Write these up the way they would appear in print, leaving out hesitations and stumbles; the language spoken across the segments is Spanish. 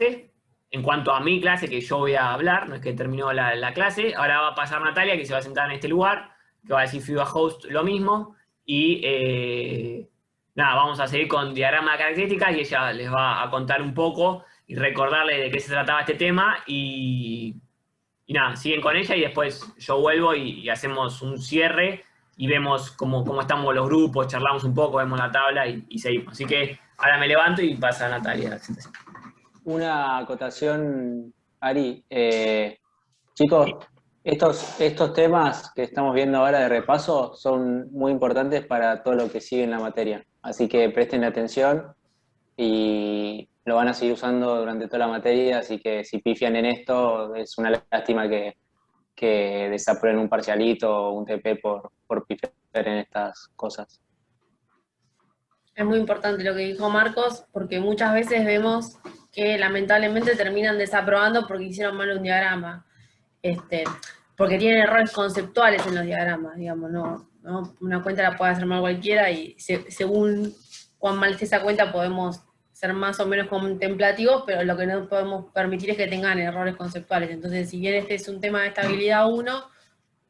parte. En cuanto a mi clase, que yo voy a hablar, no es que terminó la clase, ahora va a pasar Natalia, que se va a sentar en este lugar, que va a decir FIBA Host lo mismo, y nada, vamos a seguir con diagrama de características y ella les va a contar un poco y recordarles de qué se trataba este tema, y nada, siguen con ella y después yo vuelvo y hacemos un cierre y vemos cómo estamos los grupos, charlamos un poco, vemos la tabla y seguimos. Así que ahora me levanto y pasa Natalia. Una acotación, Ari. Chicos, estos temas que estamos viendo ahora de repaso son muy importantes para todo lo que sigue en la materia. Así que presten atención y lo van a seguir usando durante toda la materia, así que si pifian en esto, es una lástima que desaprueben un parcialito o un TP por pifiar en estas cosas. Es muy importante lo que dijo Marcos, porque muchas veces vemos que lamentablemente terminan desaprobando porque hicieron mal un diagrama. Porque tienen errores conceptuales en los diagramas, digamos, ¿no? Una cuenta la puede hacer mal cualquiera y según cuán mal esté esa cuenta podemos ser más o menos contemplativos, pero lo que no podemos permitir es que tengan errores conceptuales. Entonces, si bien este es un tema de estabilidad 1,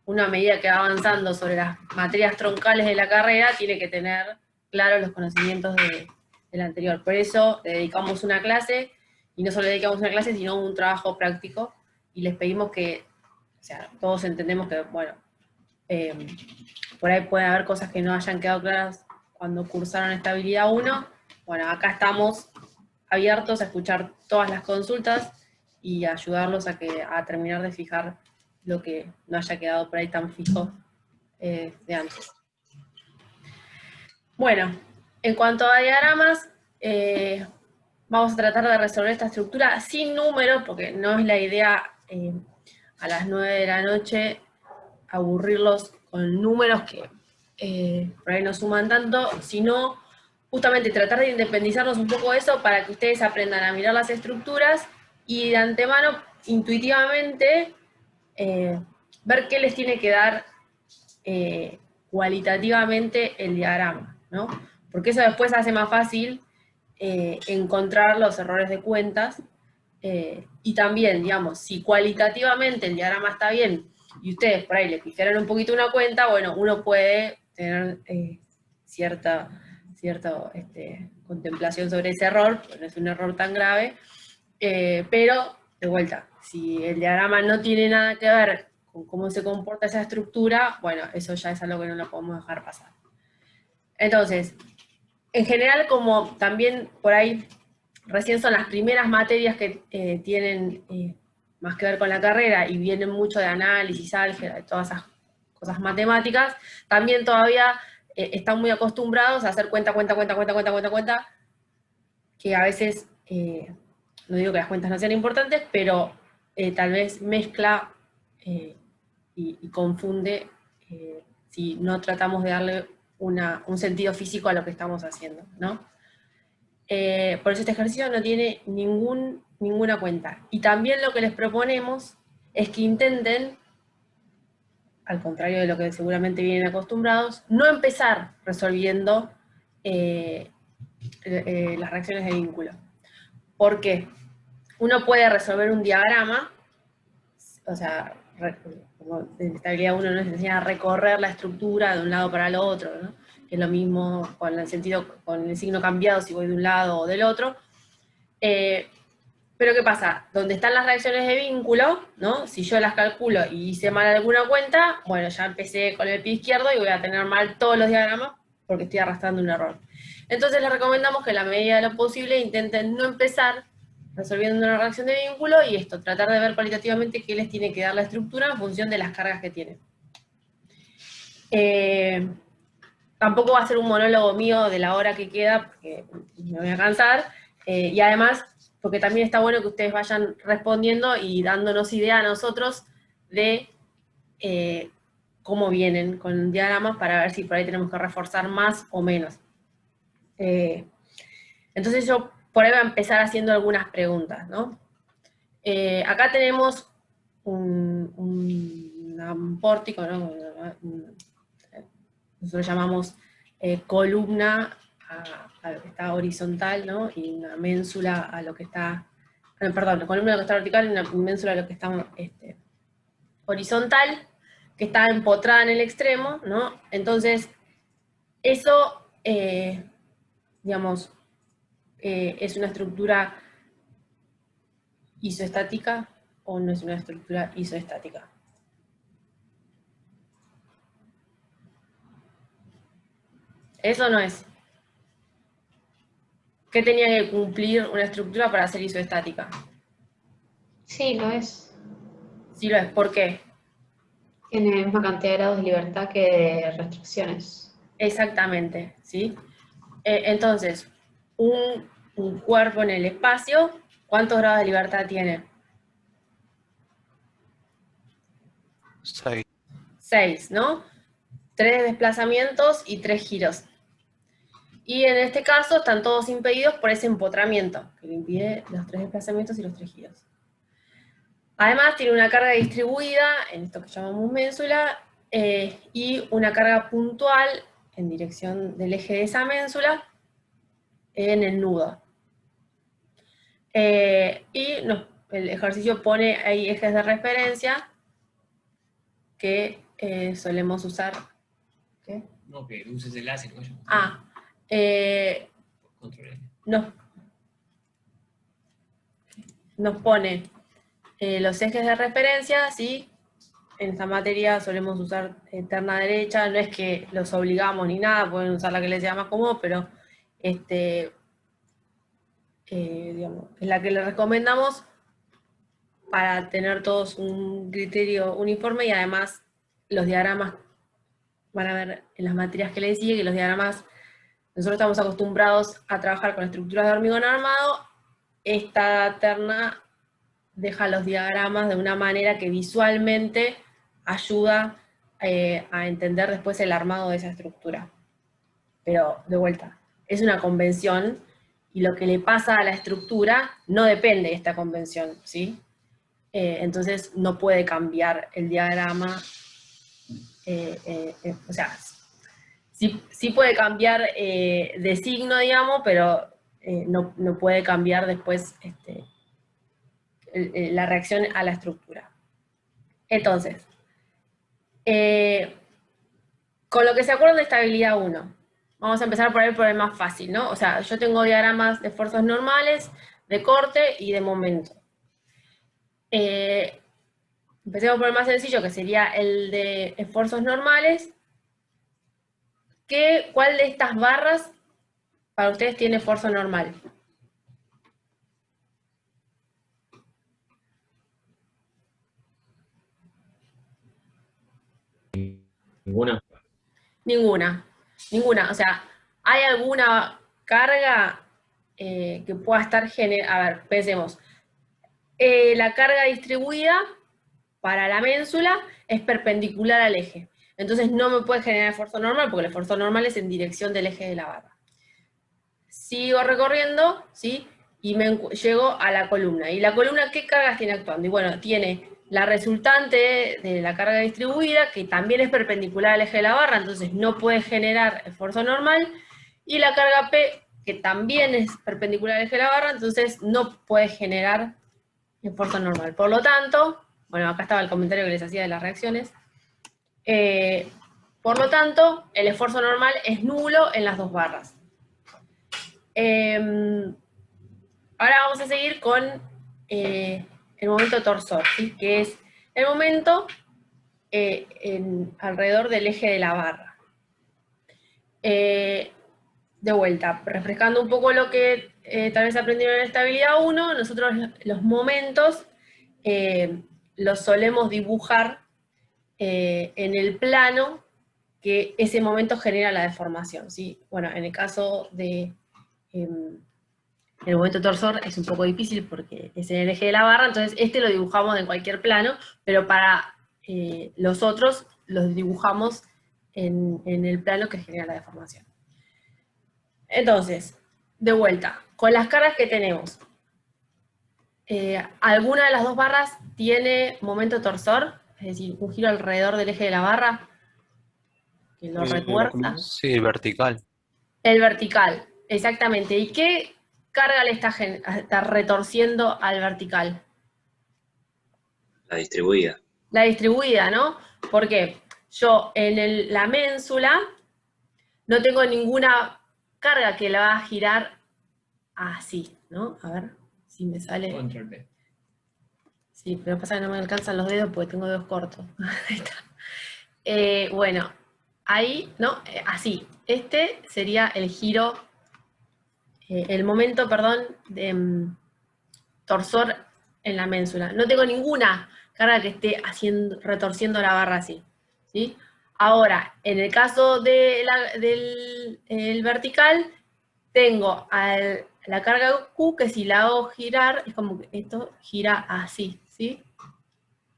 uno a medida que va avanzando sobre las materias troncales de la carrera, tiene que tener claros los conocimientos del anterior. Por eso le dedicamos una clase, y no solo le dedicamos una clase, sino un trabajo práctico, y les pedimos que, o sea, todos entendemos que, bueno, por ahí pueden haber cosas que no hayan quedado claras cuando cursaron estabilidad 1. Bueno, acá estamos abiertos a escuchar todas las consultas y a ayudarlos a terminar de fijar lo que no haya quedado por ahí tan fijo de antes. Bueno, en cuanto a diagramas, vamos a tratar de resolver esta estructura sin números, porque no es la idea a las 9 de la noche aburrirlos con números que por ahí no suman tanto, sino justamente tratar de independizarnos un poco de eso para que ustedes aprendan a mirar las estructuras y de antemano, intuitivamente, ver qué les tiene que dar cualitativamente el diagrama, ¿no? Porque eso después hace más fácil encontrar los errores de cuentas, y también, digamos, si cualitativamente el diagrama está bien y ustedes por ahí le pifiaron un poquito una cuenta, bueno, uno puede tener cierta contemplación sobre ese error, no es un error tan grave, pero, de vuelta, si el diagrama no tiene nada que ver con cómo se comporta esa estructura, bueno, eso ya es algo que no lo podemos dejar pasar. Entonces, en general, como también por ahí recién son las primeras materias que tienen más que ver con la carrera y vienen mucho de análisis, álgebra, de todas esas cosas matemáticas, también todavía están muy acostumbrados a hacer cuenta, que a veces, no digo que las cuentas no sean importantes, pero tal vez mezcla y confunde si no tratamos de darle un sentido físico a lo que estamos haciendo, ¿no? Por eso este ejercicio no tiene ninguna cuenta. Y también lo que les proponemos es que intenten, al contrario de lo que seguramente vienen acostumbrados, no empezar resolviendo las reacciones de vínculo. ¿Por qué? Uno puede resolver un diagrama, o sea, como en estabilidad 1 nos enseña a recorrer la estructura de un lado para el otro, ¿no? Que es lo mismo con el signo cambiado si voy de un lado o del otro. Pero ¿qué pasa? Donde están las reacciones de vínculo, ¿no? Si yo las calculo y hice mal alguna cuenta, bueno, ya empecé con el pie izquierdo y voy a tener mal todos los diagramas porque estoy arrastrando un error. Entonces les recomendamos que en la medida de lo posible intenten no empezar resolviendo una reacción de vínculo y tratar de ver cualitativamente qué les tiene que dar la estructura en función de las cargas que tiene. Tampoco va a ser un monólogo mío de la hora que queda, porque me voy a cansar, y además, porque también está bueno que ustedes vayan respondiendo y dándonos idea a nosotros de cómo vienen con diagramas para ver si por ahí tenemos que reforzar más o menos. Entonces yo por ahí voy a empezar haciendo algunas preguntas, ¿no? Acá tenemos un pórtico, ¿no? Nosotros llamamos columna a lo que está horizontal, ¿no? Y una ménsula a lo que está perdón, la columna lo que está vertical y una ménsula lo que está horizontal, que está empotrada en el extremo, ¿no? Entonces, eso, digamos, es una estructura isoestática o no es una estructura isoestática. Eso no es. ¿Qué tenía que cumplir una estructura para ser isoestática? Sí, lo es. Sí lo es. ¿Por qué? Tiene la misma cantidad de grados de libertad que de restricciones. Exactamente, ¿sí? Entonces, un cuerpo en el espacio, ¿cuántos grados de libertad tiene? 6. 6, ¿no? 3 desplazamientos y 3 giros. Y en este caso están todos impedidos por ese empotramiento, que le impide los 3 desplazamientos y los 3 giros. Además tiene una carga distribuida, en esto que llamamos ménsula, y una carga puntual en dirección del eje de esa ménsula en el nudo. El ejercicio pone ahí ejes de referencia que solemos usar. ¿Qué? No, que uses el láser, ¿no? Control. Nos pone los ejes de referencia, ¿sí? En esta materia solemos usar terna derecha, no es que los obligamos ni nada, pueden usar la que les sea más cómodo, pero digamos, es la que les recomendamos para tener todos un criterio uniforme y además los diagramas, van a ver en las materias que les sigue, que los diagramas, nosotros estamos acostumbrados a trabajar con estructuras de hormigón armado, esta terna deja los diagramas de una manera que visualmente ayuda a entender después el armado de esa estructura. Pero, de vuelta, es una convención, y lo que le pasa a la estructura no depende de esta convención, ¿sí? Entonces no puede cambiar el diagrama, o sea, sí puede cambiar de signo, digamos, pero no puede cambiar después la reacción a la estructura. Entonces, con lo que se acuerdan de estabilidad 1, vamos a empezar por el más fácil, ¿no? O sea, yo tengo diagramas de fuerzas normales, de corte y de momento. Empecemos por el más sencillo, que sería el de esfuerzos normales. ¿Cuál de estas barras para ustedes tiene esfuerzo normal? Ninguna. Ninguna. O sea, ¿hay alguna carga que pueda estar generada? A ver, pensemos. La carga distribuida para la ménsula es perpendicular al eje. Entonces no me puede generar esfuerzo normal, porque el esfuerzo normal es en dirección del eje de la barra. Sigo recorriendo, ¿sí? Y llego a la columna. ¿Y la columna qué cargas tiene actuando? Y bueno, tiene la resultante de la carga distribuida, que también es perpendicular al eje de la barra, entonces no puede generar esfuerzo normal, y la carga P, que también es perpendicular al eje de la barra, entonces no puede generar esfuerzo normal. Por lo tanto, bueno, acá estaba el comentario que les hacía de las reacciones, por lo tanto, el esfuerzo normal es nulo en las dos barras. Ahora vamos a seguir con el momento torsor, ¿sí? Que es el momento alrededor del eje de la barra. De vuelta, refrescando un poco lo que tal vez aprendieron en estabilidad 1, nosotros los momentos los solemos dibujar en el plano que ese momento genera la deformación, ¿sí? Bueno, en el caso de el momento torsor es un poco difícil porque es en el eje de la barra, entonces lo dibujamos en cualquier plano, pero para los otros los dibujamos en el plano que genera la deformación. Entonces, de vuelta, con las cargas que tenemos, ¿alguna de las dos barras tiene momento torsor? Es decir, un giro alrededor del eje de la barra, que lo refuerza. Sí, vertical. El vertical, exactamente. ¿Y qué carga le está retorciendo al vertical? La distribuida. La distribuida, ¿no? Porque yo en la ménsula no tengo ninguna carga que la va a girar así, ¿no? A ver si me sale. Control P. Sí, pero pasa que no me alcanzan los dedos porque tengo dedos cortos. Ahí está. Bueno, ahí, ¿no? Así. Este sería el giro, el momento, perdón, de torsor en la ménsula. No tengo ninguna carga que esté retorciendo la barra así, ¿sí? Ahora, en el caso del vertical, tengo la carga Q, que si la hago girar, es como que esto gira así, ¿sí?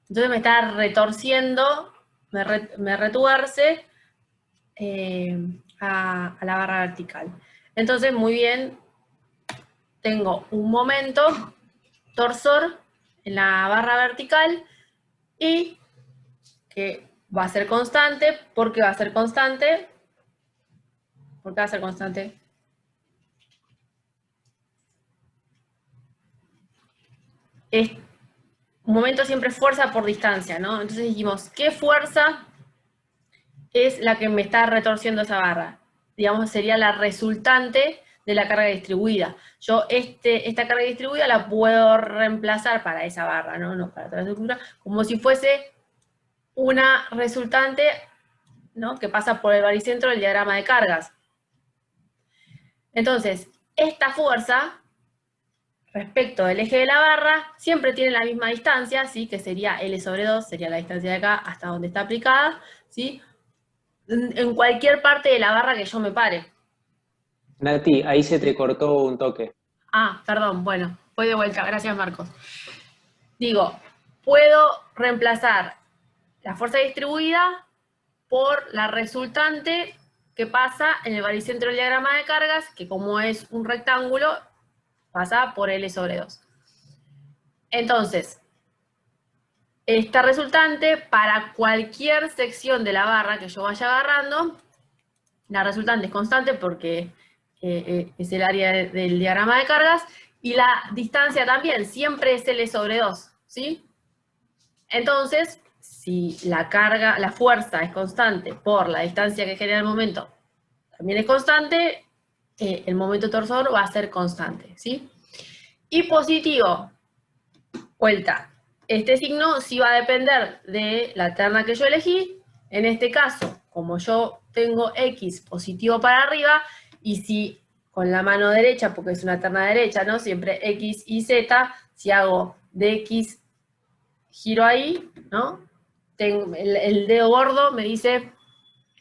Entonces me está retorciendo, me retuerce a la barra vertical. Entonces, muy bien, tengo un momento torsor en la barra vertical y que va a ser constante. ¿Por qué va a ser constante? ¿Por qué va a ser constante? Un momento siempre es fuerza por distancia, ¿no? Entonces dijimos, ¿qué fuerza es la que me está retorciendo esa barra? Digamos, sería la resultante de la carga distribuida. Yo esta carga distribuida la puedo reemplazar para esa barra, ¿no? Para otra estructura, como si fuese una resultante, ¿no? Que pasa por el baricentro del diagrama de cargas. Entonces, esta fuerza respecto del eje de la barra siempre tiene la misma distancia, ¿sí? Que sería L sobre 2, sería la distancia de acá hasta donde está aplicada, ¿sí? En cualquier parte de la barra que yo me pare. Nati, ahí se te cortó un toque. Ah, perdón, bueno, voy de vuelta, gracias Marcos. Digo, puedo reemplazar la fuerza distribuida por la resultante que pasa en el baricentro del diagrama de cargas, que como es un rectángulo, pasa por L sobre 2. Entonces, esta resultante, para cualquier sección de la barra que yo vaya agarrando, la resultante es constante porque es el área del diagrama de cargas, y la distancia también, siempre es L sobre 2, ¿sí? Entonces, si la fuerza es constante por la distancia que genera el momento, también es constante, el momento torsor va a ser constante, ¿sí? Y positivo, vuelta. Este signo sí va a depender de la terna que yo elegí. En este caso, como yo tengo X positivo para arriba, y si con la mano derecha, porque es una terna derecha, ¿no? Siempre X y Z, si hago de X, giro ahí, ¿no? Tengo el dedo gordo me dice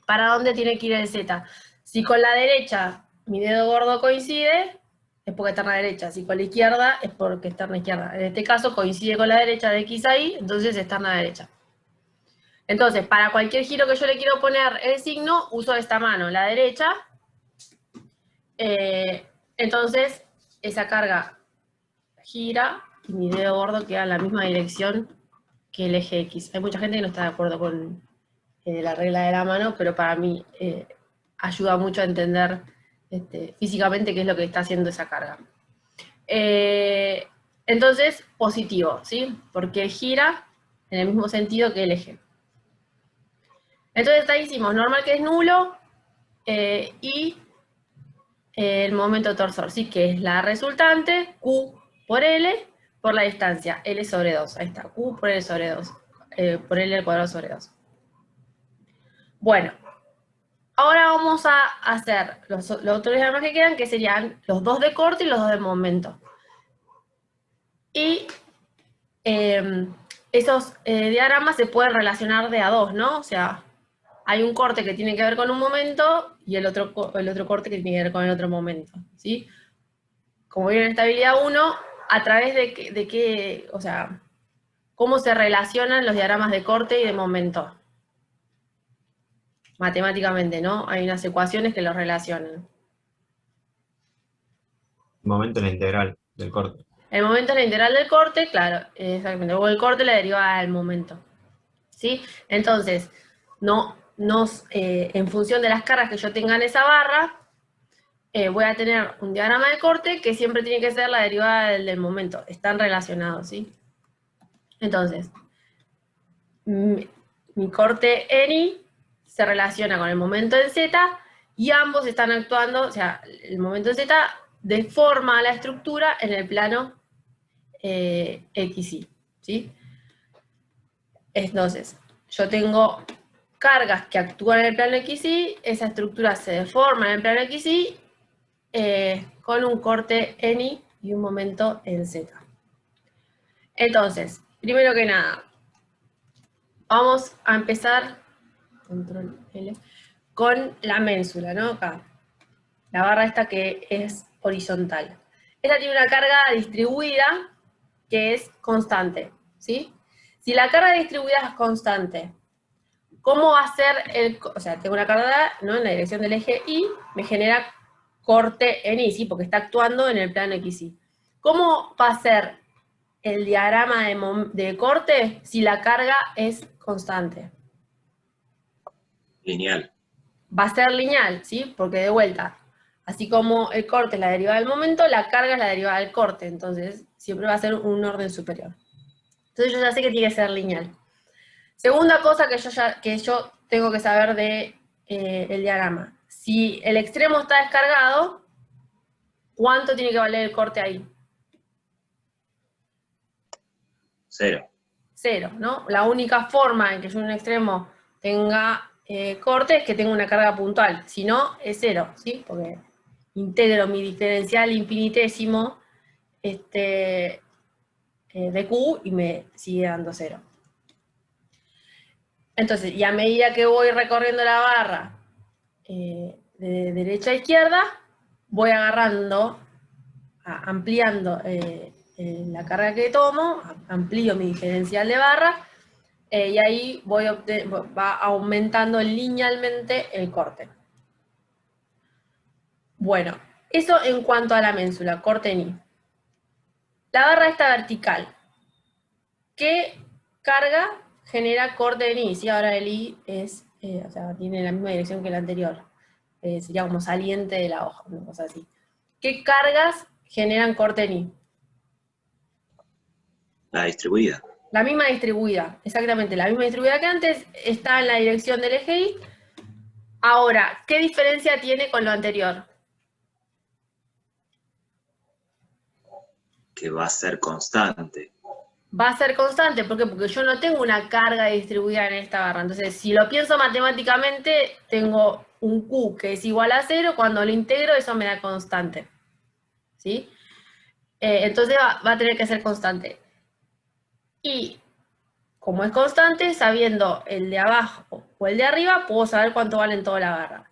para dónde tiene que ir el Z. Si con la derecha mi dedo gordo coincide, es porque está en la derecha. Si con la izquierda, es porque está en la izquierda. En este caso coincide con la derecha de X ahí, entonces está en la derecha. Entonces, para cualquier giro que yo le quiero poner el signo, uso esta mano, la derecha. Entonces, esa carga gira y mi dedo gordo queda en la misma dirección que el eje X. Hay mucha gente que no está de acuerdo con la regla de la mano, pero para mí ayuda mucho a entender físicamente qué es lo que está haciendo esa carga. Entonces, positivo, ¿sí? Porque gira en el mismo sentido que el eje. Entonces ahí hicimos normal que es nulo y el momento torsor, ¿sí? Que es la resultante, Q por L, por la distancia, L sobre 2. Ahí está, Q por L sobre 2. Por L al cuadrado sobre 2. Bueno, ahora vamos a hacer los otros diagramas que quedan, que serían los dos de corte y los dos de momento. Y esos diagramas se pueden relacionar de a dos, ¿no? O sea, hay un corte que tiene que ver con un momento y el otro corte que tiene que ver con el otro momento, ¿sí? Como vieron en estabilidad 1, a través de qué, o sea, cómo se relacionan los diagramas de corte y de momento. Matemáticamente, ¿no? Hay unas ecuaciones que los relacionan. El momento en la integral del corte. El momento es la integral del corte, claro, exactamente. Luego el corte la deriva del momento. ¿Sí? Entonces, en función de las cargas que yo tenga en esa barra, voy a tener un diagrama de corte que siempre tiene que ser la derivada del momento. Están relacionados, ¿sí? Entonces, mi corte Ni se relaciona con el momento en Z y ambos están actuando, o sea, el momento en Z deforma la estructura en el plano XY, ¿sí? Entonces, yo tengo cargas que actúan en el plano XY, esa estructura se deforma en el plano XY con un corte Ni y un momento en Z. Entonces, primero que nada, vamos a empezar, control L, con la ménsula, ¿no? Acá, la barra esta que es horizontal. Esta tiene una carga distribuida que es constante, ¿sí? Si la carga distribuida es constante, ¿cómo va a ser o sea, tengo una carga, ¿no?, en la dirección del eje Y, me genera corte en Y, ¿sí? Porque está actuando en el plano XY. ¿Cómo va a ser el diagrama de corte si la carga es constante? Lineal. Va a ser lineal, ¿sí? Porque de vuelta, así como el corte es la derivada del momento, la carga es la derivada del corte, entonces siempre va a ser un orden superior. Entonces yo ya sé que tiene que ser lineal. Segunda cosa que yo tengo que saber de el diagrama. Si el extremo está descargado, ¿cuánto tiene que valer el corte ahí? 0. 0, ¿no? La única forma en que yo en un extremo tenga corte es que tenga una carga puntual. Si no, es 0, ¿sí? Porque integro mi diferencial infinitésimo de Q y me sigue dando 0. Entonces, y a medida que voy recorriendo la barra de derecha a izquierda, voy agarrando, ampliando la carga que tomo, amplío mi diferencial de barra, y ahí va aumentando linealmente el corte. Bueno, eso en cuanto a la ménsula, corte en Y. La barra está vertical. ¿Qué carga genera corte en Y? ¿Sí? Ahora el Y es, o sea, tiene la misma dirección que el anterior. Sería como saliente de la hoja, una cosa así. ¿Qué cargas generan corte en Y? La distribuida. La misma distribuida, exactamente, la misma distribuida que antes, está en la dirección del eje Y. Ahora, ¿qué diferencia tiene con lo anterior? Que va a ser constante. Va a ser constante, ¿por qué? Porque yo no tengo una carga distribuida en esta barra. Entonces, si lo pienso matemáticamente, tengo un Q que es igual a 0, cuando lo integro eso me da constante. ¿Sí? Entonces va a tener que ser constante. Y como es constante, sabiendo el de abajo o el de arriba, puedo saber cuánto vale en toda la barra.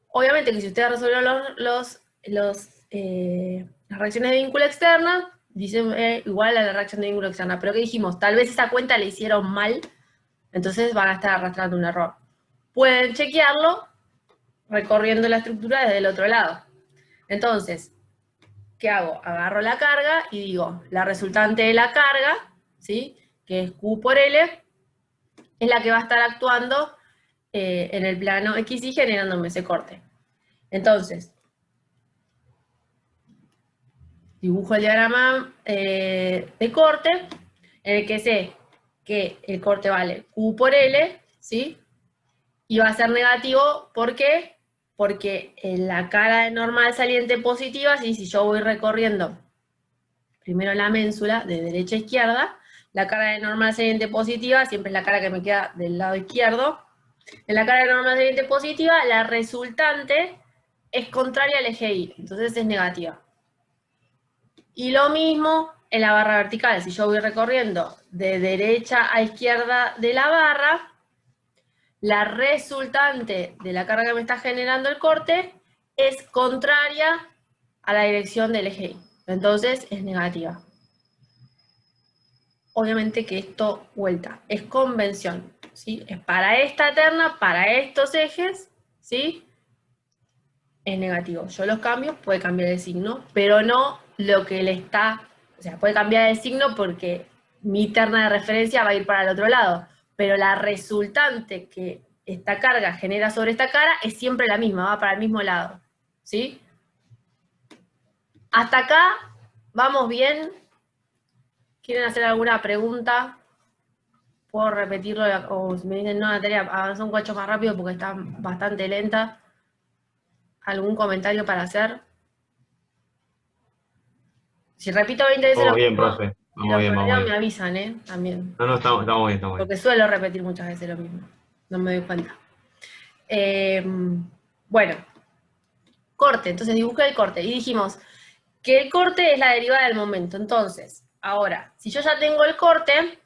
Obviamente que si ustedes resuelven las reacciones de vínculo externa, dicen igual a la reacción de vínculo externa, pero ¿qué dijimos? Tal vez esa cuenta la hicieron mal, entonces van a estar arrastrando un error. Pueden chequearlo recorriendo la estructura desde el otro lado. Entonces, ¿qué hago? Agarro la carga y digo, la resultante de la carga, ¿sí?, que es Q por L, es la que va a estar actuando en el plano XY generándome ese corte. Entonces, dibujo el diagrama de corte, en el que sé que el corte vale Q por L, ¿sí? Y va a ser negativo, ¿por qué? Porque en la cara de normal saliente positiva, ¿sí?, si yo voy recorriendo primero la ménsula de derecha a izquierda, la cara de normal saliente positiva siempre es la cara que me queda del lado izquierdo. En la cara de normal saliente positiva, la resultante es contraria al eje Y, entonces es negativa. Y lo mismo en la barra vertical. Si yo voy recorriendo de derecha a izquierda de la barra, la resultante de la carga que me está generando el corte es contraria a la dirección del eje Y. Entonces es negativa. Obviamente que esto, vuelta, es convención, ¿sí? Es para esta terna, para estos ejes, ¿sí? Es negativo. Yo los cambio, puede cambiar el signo, pero no lo que le está, o sea, puede cambiar el signo porque mi terna de referencia va a ir para el otro lado, pero la resultante que esta carga genera sobre esta cara es siempre la misma, va para el mismo lado, ¿sí? Hasta acá, ¿vamos bien? ¿Quieren hacer alguna pregunta? Puedo repetirlo, o si me dicen, no, Natalia, avanza un cacho más rápido porque está bastante lenta. ¿Algún comentario para hacer? Si repito 20 veces Vamos lo bien, mismo, profe. y Vamos los bien, vamos torneos bien. me avisan, también. No, estamos bien, estamos bien. Porque suelo repetir muchas veces lo mismo. No me doy cuenta. Bueno, corte. Entonces dibujé el corte. Y dijimos que el corte es la derivada del momento. Entonces, ahora, si yo ya tengo el corte,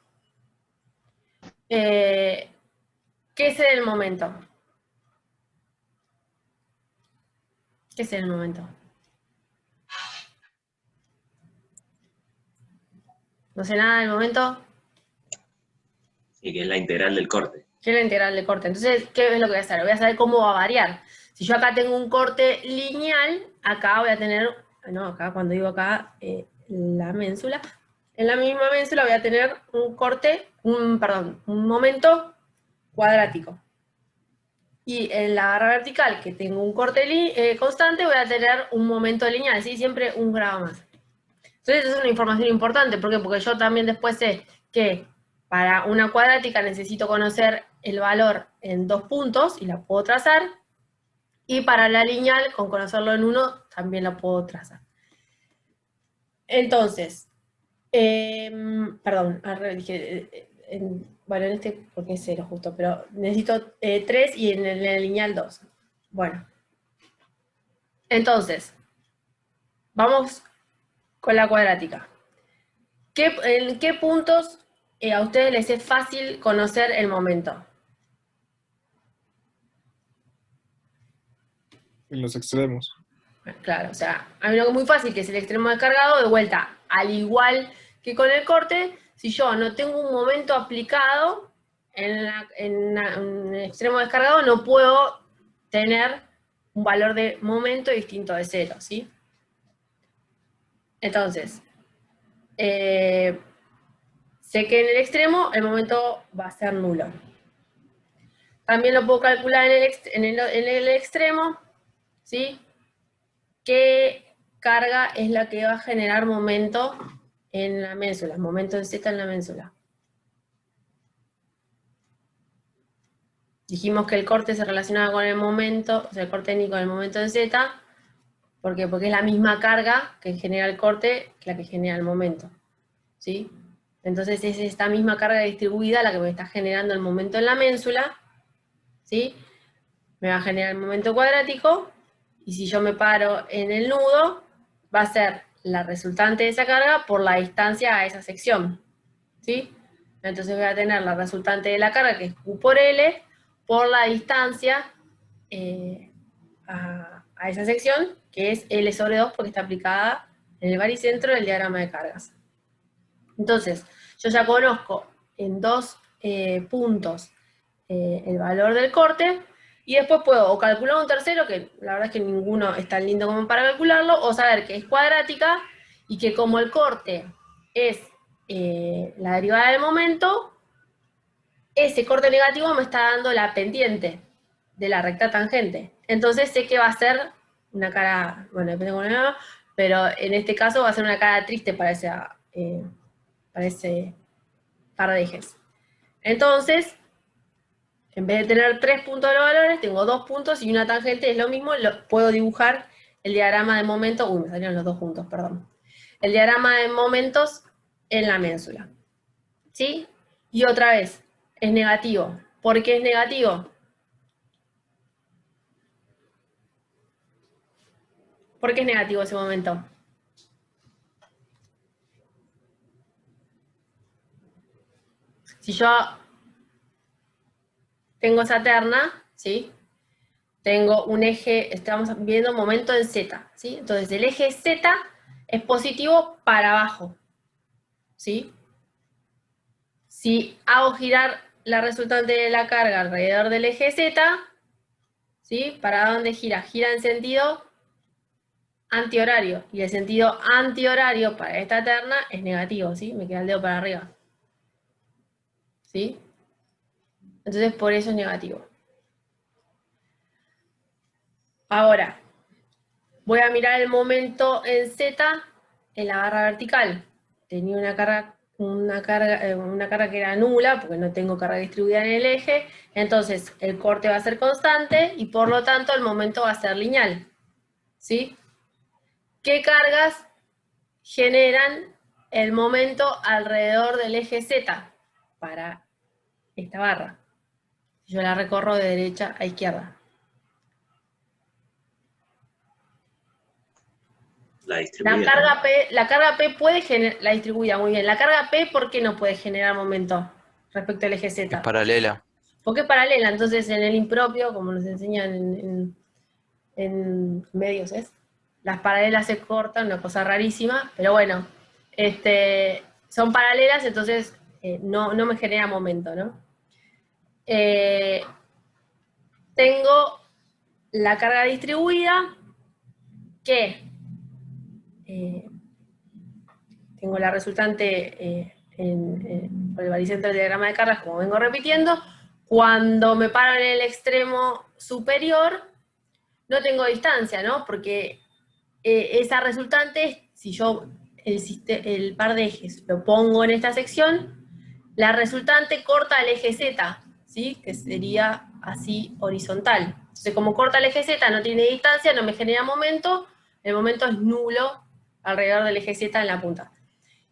¿qué es el momento? ¿Qué es el momento? ¿No sé nada del momento? Y que es la integral del corte. ¿Qué es la integral de corte? Entonces, ¿qué es lo que voy a hacer? Voy a saber cómo va a variar. Si yo acá tengo un corte lineal, acá voy a tener, no, acá cuando digo acá, la ménsula, en la misma ménsula voy a tener un corte, perdón, un momento cuadrático. Y en la barra vertical, que tengo un corte constante, voy a tener un momento lineal, ¿sí? Siempre un grado más. Entonces, esa es una información importante. ¿Por qué? Porque yo también después sé que para una cuadrática necesito conocer el valor en 2 puntos y la puedo trazar. Y para la lineal, con conocerlo en 1, también la puedo trazar. Entonces, perdón, dije, bueno, en este, porque es 0 justo, pero necesito 3 y en el lineal 2. Bueno. Entonces, vamos con la cuadrática. ¿En qué puntos a ustedes les es fácil conocer el momento? En los extremos. Claro, o sea, hay uno que es muy fácil, que es el extremo descargado, de vuelta, al igual que con el corte, si yo no tengo un momento aplicado en el extremo descargado, no puedo tener un valor de momento distinto de 0, ¿sí? Entonces, sé que en el extremo el momento va a ser nulo. También lo puedo calcular en el extremo, ¿sí? ¿Qué carga es la que va a generar momento en la ménsula? Momento de Z en la ménsula. Dijimos que el corte se relacionaba con el momento, o sea, el corte ni con el momento de Z. ¿Por qué? Porque es la misma carga que genera el corte que la que genera el momento. ¿Sí? Entonces es esta misma carga distribuida la que me está generando el momento en la ménsula. ¿Sí? Me va a generar el momento cuadrático. Y si yo me paro en el nudo, va a ser la resultante de esa carga por la distancia a esa sección. ¿Sí? Entonces voy a tener la resultante de la carga, que es Q por L, por la distancia a esa sección, que es L sobre 2, porque está aplicada en el baricentro del diagrama de cargas. Entonces, yo ya conozco en 2 puntos el valor del corte, y después puedo o calcular un tercero, que la verdad es que ninguno es tan lindo como para calcularlo, o saber que es cuadrática, y que como el corte es la derivada del momento, ese corte negativo me está dando la pendiente de la recta tangente. Entonces sé que va a ser una cara, bueno, depende de cómo lo haga, pero en este caso va a ser una cara triste para ese par de ejes. Entonces, en vez de tener 3 puntos de los valores, tengo 2 puntos y una tangente, es lo mismo, puedo dibujar el diagrama de momentos, me salieron los 2 juntos, perdón. El diagrama de momentos en la ménsula. ¿Sí? Y otra vez, es negativo. ¿Por qué es negativo? ¿Por qué es negativo ese momento? Si yo tengo esa terna, ¿sí? Tengo un eje, estamos viendo momento en Z, ¿sí? Entonces el eje Z es positivo para abajo, ¿sí? Si hago girar la resultante de la carga alrededor del eje Z, ¿sí? ¿Para dónde gira? Gira en sentido antihorario. Y el sentido antihorario para esta terna es negativo, ¿sí? Me queda el dedo para arriba. ¿Sí? Entonces por eso es negativo. Ahora, voy a mirar el momento en Z en la barra vertical. Tenía una carga que era nula, porque no tengo carga distribuida en el eje, entonces el corte va a ser constante y por lo tanto el momento va a ser lineal. ¿Sí? ¿Qué cargas generan el momento alrededor del eje Z para esta barra? Yo la recorro de derecha a izquierda. La distribuida. La carga P puede generar, la distribuida, muy bien. La carga P, ¿por qué no puede generar momento respecto al eje Z? Es paralela. Porque es paralela, entonces en el impropio, como nos enseñan en medios, las paralelas se cortan, una cosa rarísima, pero bueno, son paralelas, entonces no me genera momento, ¿no? Tengo la carga distribuida, que tengo la resultante por el baricentro del diagrama de cargas, como vengo repitiendo. Cuando me paro en el extremo superior, no tengo distancia, ¿no? Porque esa resultante, si yo el par de ejes lo pongo en esta sección, la resultante corta el eje Z, ¿sí? Que sería así horizontal. Entonces, como corta el eje Z, no tiene distancia, no me genera momento, el momento es nulo alrededor del eje Z en la punta.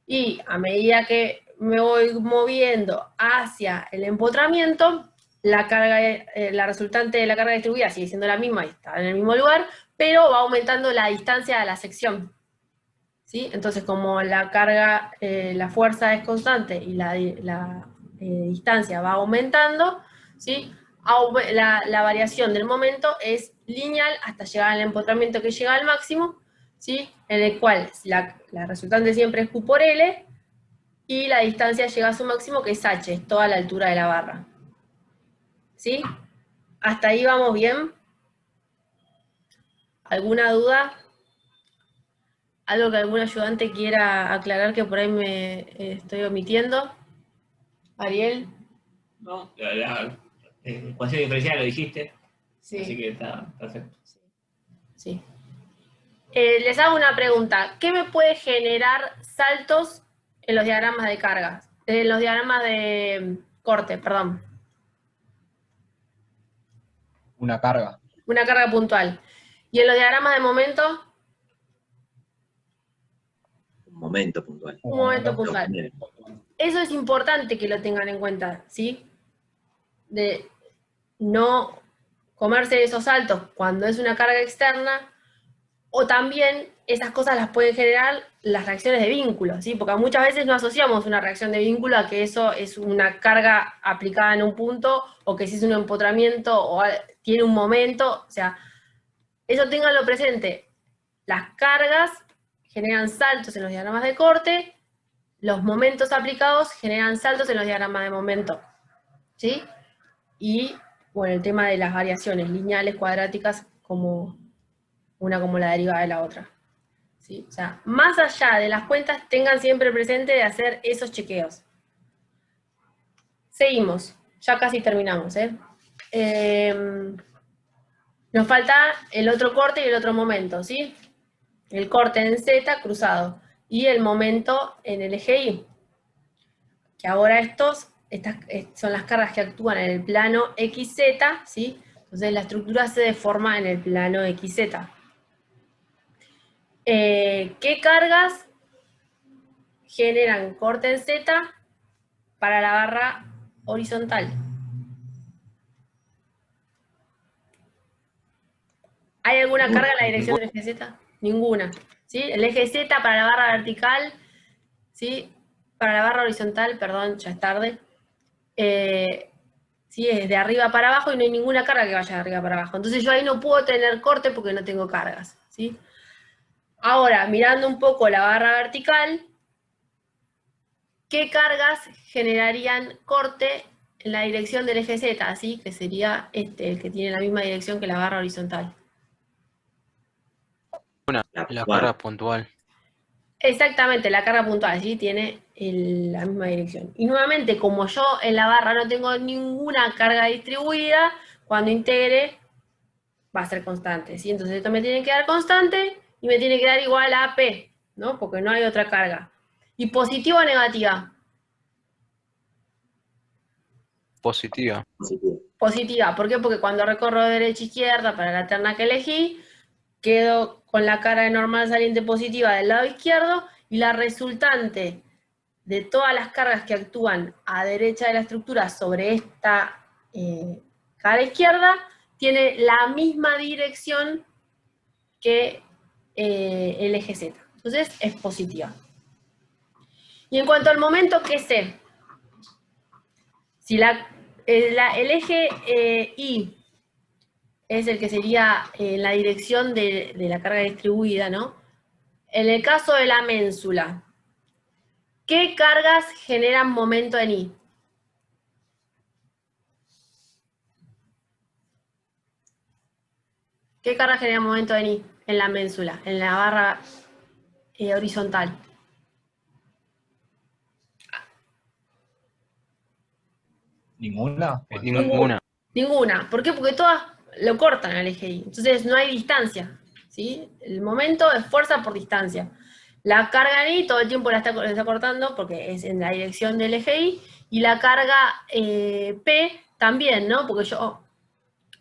Y a medida que me voy moviendo hacia el empotramiento, la resultante de la carga distribuida sigue siendo la misma y está en el mismo lugar, pero va aumentando la distancia de la sección. ¿Sí? Entonces, como la carga, la fuerza es constante y la distancia va aumentando, ¿sí? La variación del momento es lineal hasta llegar al empotramiento que llega al máximo, ¿sí? En el cual la resultante siempre es Q por L, y la distancia llega a su máximo, que es H, es toda la altura de la barra. ¿Sí? ¿Hasta ahí vamos bien? ¿Alguna duda? ¿Algo que algún ayudante quiera aclarar que por ahí me estoy omitiendo? ¿Ariel? No, la ecuación diferencial lo dijiste, Sí. así que está perfecto. Sí. Les hago una pregunta. ¿Qué me puede generar saltos en los diagramas de cargas? En los diagramas de corte, perdón. Una carga. Una carga puntual. ¿Y en los diagramas de momento? Un momento puntual. Un momento puntual. Eso es importante que lo tengan en cuenta, ¿sí? De no comerse esos saltos cuando es una carga externa, o también esas cosas las pueden generar las reacciones de vínculo, ¿sí? Porque muchas veces no asociamos una reacción de vínculo a que eso es una carga aplicada en un punto, o que si es un empotramiento o tiene un momento, o sea, eso ténganlo presente. Las cargas generan saltos en los diagramas de corte, los momentos aplicados generan saltos en los diagramas de momento, ¿sí? Y, bueno, el tema de las variaciones lineales, cuadráticas, como la derivada de la otra. ¿Sí? O sea, más allá de las cuentas, tengan siempre presente de hacer esos chequeos. Seguimos, ya casi terminamos, nos falta el otro corte y el otro momento, ¿sí? El corte en Z cruzado y el momento en el eje Y. Que ahora estas son las cargas que actúan en el plano XZ, ¿sí? Entonces la estructura se deforma en el plano XZ. ¿Qué cargas generan corte en Z para la barra horizontal? ¿Hay alguna carga en la dirección del eje Z? Ninguna. ¿Sí? El eje Z para la barra vertical, ¿sí? Para la barra horizontal, perdón, ya es tarde. ¿Sí? Es de arriba para abajo y no hay ninguna carga que vaya de arriba para abajo. Entonces yo ahí no puedo tener corte porque no tengo cargas, ¿sí? Ahora, mirando un poco la barra vertical, ¿qué cargas generarían corte en la dirección del eje Z? ¿Sí? Que sería el que tiene la misma dirección que la barra horizontal. La carga puntual. Exactamente, la carga puntual, ¿sí? Tiene la misma dirección. Y nuevamente, como yo en la barra no tengo ninguna carga distribuida, cuando integre va a ser constante, ¿sí? Entonces esto me tiene que dar constante y me tiene que dar igual a P, ¿no? Porque no hay otra carga. ¿Y positiva o negativa? Positiva. Positivo. Positiva. ¿Por qué? Porque cuando recorro de derecha a izquierda para la terna que elegí, quedo con la carga de normal saliente positiva del lado izquierdo y la resultante de todas las cargas que actúan a derecha de la estructura sobre esta cara izquierda tiene la misma dirección que el eje Z. Entonces es positiva. Y en cuanto al momento, ¿qué sé? Si el eje Y es el que sería la dirección de la carga distribuida, ¿no? En el caso de la ménsula, ¿qué cargas generan momento en I? ¿Qué carga genera momento en I? En la ménsula, en la barra horizontal. ¿Ninguna? Ninguna. Ninguna. ¿Por qué? Porque todas lo cortan al eje Y. Entonces no hay distancia, ¿sí? El momento es fuerza por distancia. La carga en I todo el tiempo la está cortando porque es en la dirección del eje Y. Y la carga P también, ¿no? Porque yo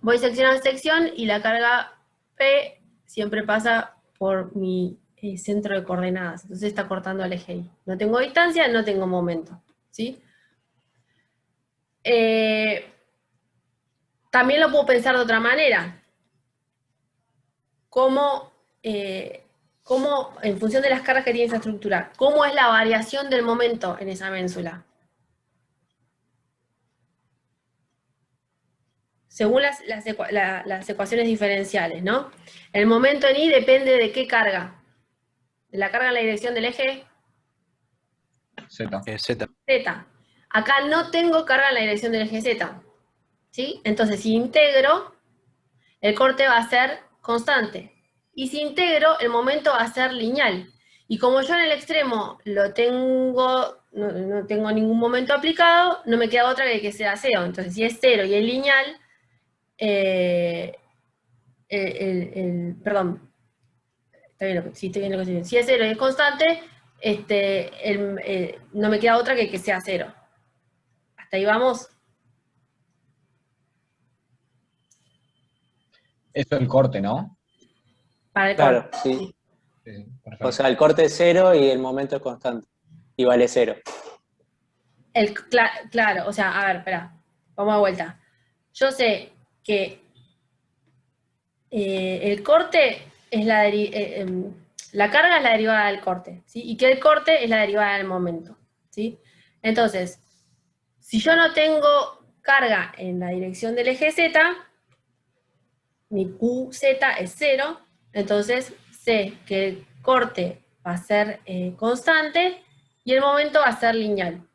voy sección a sección y la carga P siempre pasa por mi centro de coordenadas. Entonces está cortando al eje Y. No tengo distancia, no tengo momento, ¿sí? También lo puedo pensar de otra manera. ¿Cómo, en función de las cargas que tiene esa estructura, cómo es la variación del momento en esa ménsula? Según las ecuaciones diferenciales, ¿no? El momento en I depende de qué carga. ¿De la carga en la dirección del eje? Z. Z. Z. Acá no tengo carga en la dirección del eje Z, ¿sí? Entonces, si integro, el corte va a ser constante. Y si integro, el momento va a ser lineal. Y como yo en el extremo lo tengo, no tengo ningún momento aplicado, no me queda otra que sea 0. Entonces, si es 0 y es lineal, perdón, está bien, sí, estoy bien lo que estoy viendo. Si es 0 y es constante, no me queda otra que sea 0. Hasta ahí vamos. Eso es el corte, ¿no? Para el Claro, corte. sí. Sí, perfecto. O sea, el corte es 0 y el momento es constante. Y vale 0. Claro, o sea, a ver, espera, vamos de vuelta. Yo sé que el corte es la carga es la derivada del corte, ¿sí? Y que el corte es la derivada del momento, ¿sí? Entonces, si yo no tengo carga en la dirección del eje Z, mi QZ es 0, entonces sé que el corte va a ser constante y el momento va a ser lineal.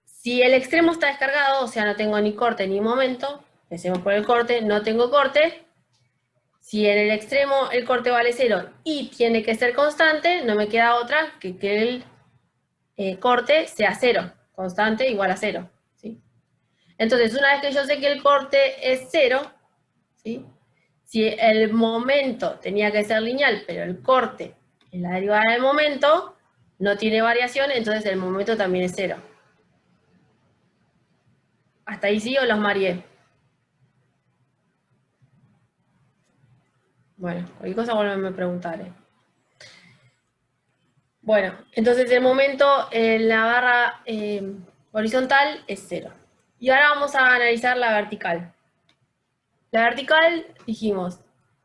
Si el extremo está descargado, o sea, no tengo ni corte ni momento, empecemos por el corte, no tengo corte. Si en el extremo el corte vale 0 y tiene que ser constante, no me queda otra que el corte sea 0, constante igual a 0, ¿sí? Entonces, una vez que yo sé que el corte es 0, ¿sí? Si el momento tenía que ser lineal, pero el corte es la derivada del momento, no tiene variación, entonces el momento también es 0. ¿Hasta ahí sí o los mareé? Bueno, cualquier cosa vuelven a preguntar. Bueno, entonces el momento en la barra horizontal es 0. Y ahora vamos a analizar la vertical. La vertical, dijimos,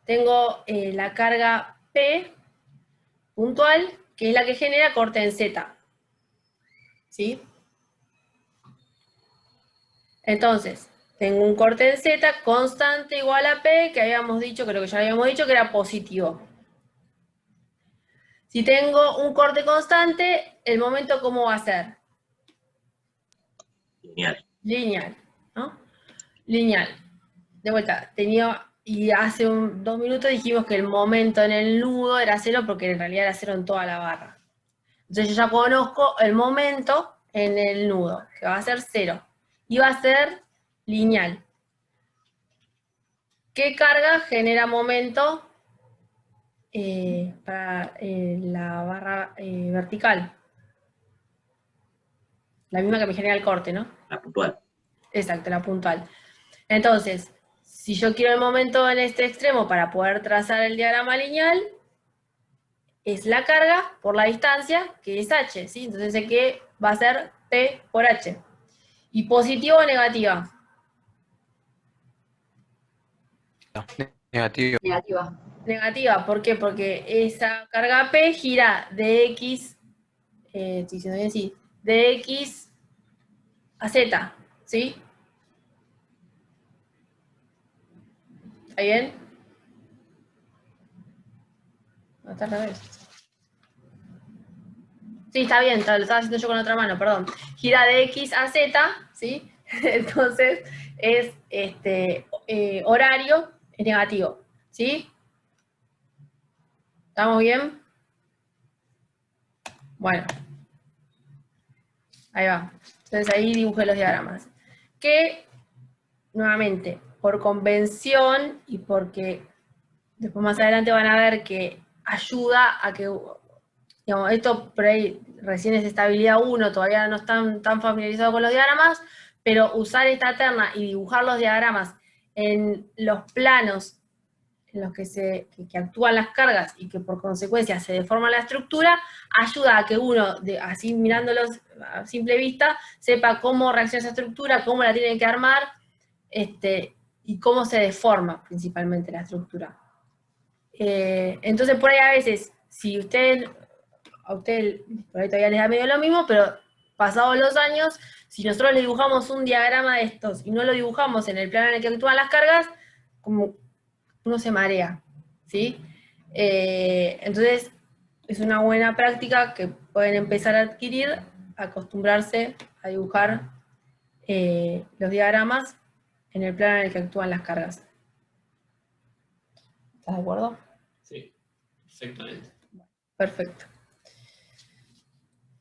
tengo la carga P puntual, que es la que genera corte en Z. ¿Sí? Entonces, tengo un corte en Z constante igual a P, que habíamos dicho, creo que ya habíamos dicho que era positivo. Si tengo un corte constante, ¿el momento cómo va a ser? Lineal. Lineal, ¿no? Lineal. De vuelta, y hace 2 minutos dijimos que el momento en el nudo era 0 porque en realidad era 0 en toda la barra. Entonces yo ya conozco el momento en el nudo, que va a ser 0. Y va a ser lineal. ¿qué carga genera momento para la barra vertical? La misma que me genera el corte, ¿no? La puntual. Exacto, la puntual. Entonces, si yo quiero el momento en este extremo para poder trazar el diagrama lineal, es la carga por la distancia, que es h, ¿sí? Entonces sé que va a ser P por h. ¿Y positivo o negativa? Negativo. Negativa. Negativa, ¿por qué? Porque esa carga P gira de X, estoy diciendo bien, sí, de X a Z, ¿sí? ¿Está bien? No, está al revés. Sí, está bien, lo estaba haciendo yo con la otra mano, perdón. Gira de X a Z, ¿sí? Entonces es horario, es negativo, ¿sí? ¿Estamos bien? Bueno. Ahí va. Entonces ahí dibujé los diagramas. Que, nuevamente, por convención y porque después más adelante van a ver que ayuda a que, digamos, esto por ahí recién es estabilidad 1, todavía no están tan familiarizados con los diagramas, pero usar esta terna y dibujar los diagramas en los planos en los que actúan las cargas y que por consecuencia se deforma la estructura, ayuda a que uno, así mirándolos a simple vista, sepa cómo reacciona esa estructura, cómo la tiene que armar, y cómo se deforma principalmente la estructura. Entonces por ahí a veces, si a usted por ahí todavía les da medio lo mismo, pero pasados los años, si nosotros le dibujamos un diagrama de estos y no lo dibujamos en el plano en el que actúan las cargas, como uno se marea, ¿sí? Entonces, es una buena práctica que pueden empezar a adquirir, acostumbrarse a dibujar los diagramas en el plano en el que actúan las cargas. ¿Estás de acuerdo? Sí, perfectamente. Perfecto.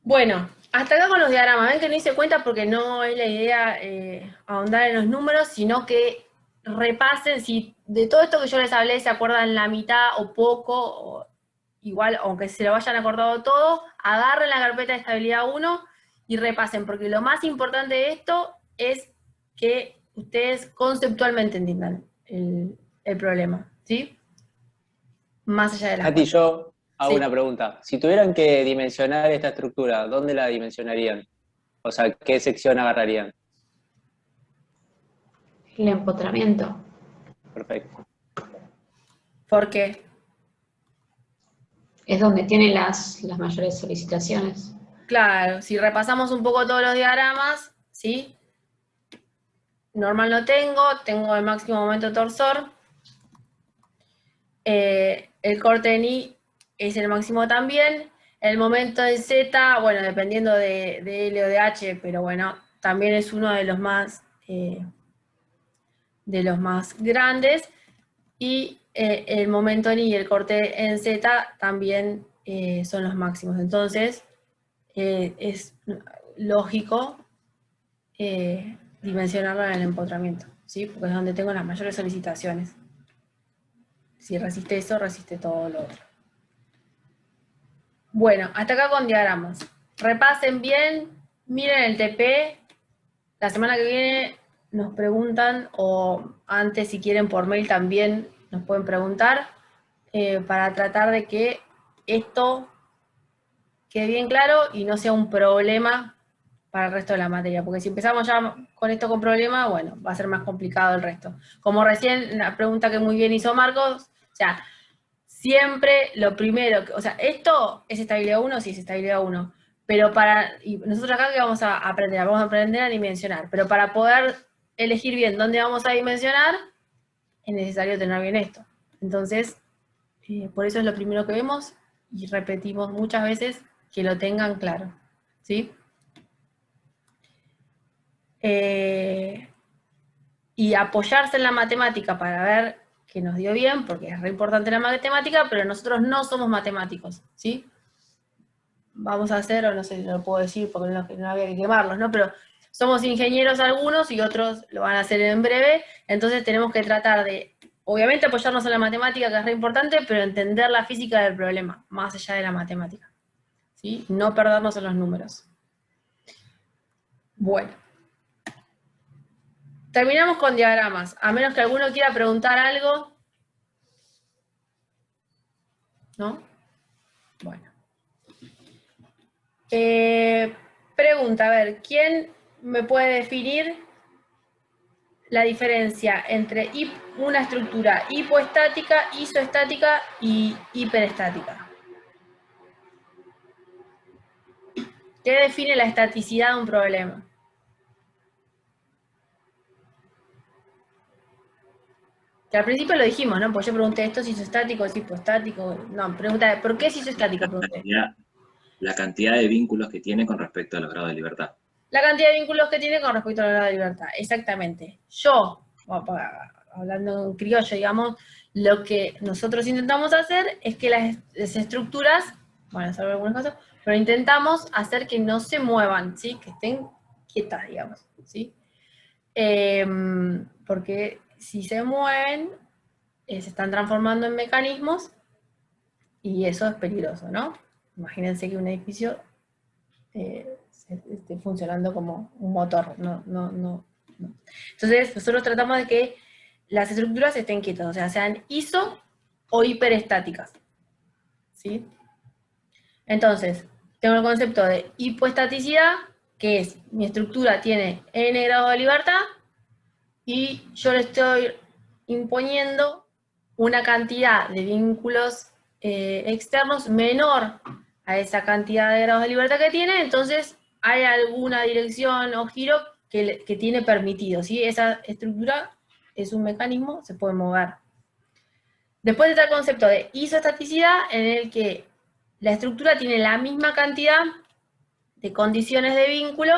Bueno, hasta acá con los diagramas. Ven que no hice cuenta porque no es la idea ahondar en los números, sino que repasen si de todo esto que yo les hablé se acuerdan la mitad o poco, o igual, aunque se lo hayan acordado todo, agarren la carpeta de estabilidad 1 y repasen, porque lo más importante de esto es que ustedes conceptualmente entiendan el problema, ¿sí? Más allá de las Nati, cuentas. yo hago Sí. una pregunta. Si tuvieran que dimensionar esta estructura, ¿dónde la dimensionarían? O sea, ¿qué sección agarrarían? El empotramiento. Perfecto. ¿Por qué? Es donde tiene las mayores solicitaciones. Claro, si repasamos un poco todos los diagramas, ¿sí? Normal no tengo el máximo momento torsor. El corte en I es el máximo también. El momento en Z, bueno, dependiendo de L o de H, pero bueno, también es uno de los más grandes. Y el momento en I y el corte en Z también son los máximos. Entonces, es lógico dimensionarlo en el empotramiento, ¿sí? Porque es donde tengo las mayores solicitaciones. Si resiste eso, resiste todo lo otro. Bueno, hasta acá con diagramas. Repasen bien, miren el TP. La semana que viene nos preguntan, o antes si quieren por mail también nos pueden preguntar, para tratar de que esto quede bien claro y no sea un problema para el resto de la materia, porque si empezamos ya con esto con problema, bueno, va a ser más complicado el resto. Como recién la pregunta que muy bien hizo Marcos, o sea, siempre lo primero, o sea, esto es estabilidad 1, sí es estabilidad 1, pero y nosotros acá que vamos a aprender a dimensionar, pero para poder elegir bien dónde vamos a dimensionar, es necesario tener bien esto. Entonces, por eso es lo primero que vemos y repetimos muchas veces que lo tengan claro, ¿sí? Y apoyarse en la matemática para ver que nos dio bien, porque es re importante la matemática, pero nosotros no somos matemáticos, ¿sí? Vamos a hacer, o no sé si lo puedo decir porque no había que quemarlos, ¿no? Pero somos ingenieros algunos y otros lo van a hacer en breve, entonces tenemos que tratar de obviamente apoyarnos en la matemática, que es re importante, pero entender la física del problema, más allá de la matemática. ¿Sí? No perdernos en los números. Bueno. Terminamos con diagramas, a menos que alguno quiera preguntar algo. ¿No? Bueno. Pregunta, a ver, ¿quién me puede definir la diferencia entre una estructura hipoestática, isoestática y hiperestática? ¿Qué define la estaticidad de un problema? Que al principio lo dijimos, ¿no? Pues yo pregunté, ¿esto es isoestático, es hipoestático? No, pregunta, ¿por qué es isoestático? La cantidad de vínculos que tiene con respecto a los grados de libertad. La cantidad de vínculos que tiene con respecto a la grado de libertad, exactamente. Yo, hablando en criollo, digamos, lo que nosotros intentamos hacer es que las estructuras, bueno, salvo algunos casos, pero intentamos hacer que no se muevan, ¿sí? Que estén quietas, digamos, ¿sí? Porque si se mueven, se están transformando en mecanismos y eso es peligroso, ¿no? Imagínense que un edificio esté funcionando como un motor, no. Entonces, nosotros tratamos de que las estructuras estén quietas, o sea, sean iso o hiperestáticas, ¿sí? Entonces, tengo el concepto de hipoestaticidad, que es, mi estructura tiene n grados de libertad, y yo le estoy imponiendo una cantidad de vínculos externos menor a esa cantidad de grados de libertad que tiene, entonces hay alguna dirección o giro que tiene permitido, ¿sí? Esa estructura es un mecanismo, se puede mover. Después está el concepto de isoestaticidad, en el que la estructura tiene la misma cantidad de condiciones de vínculo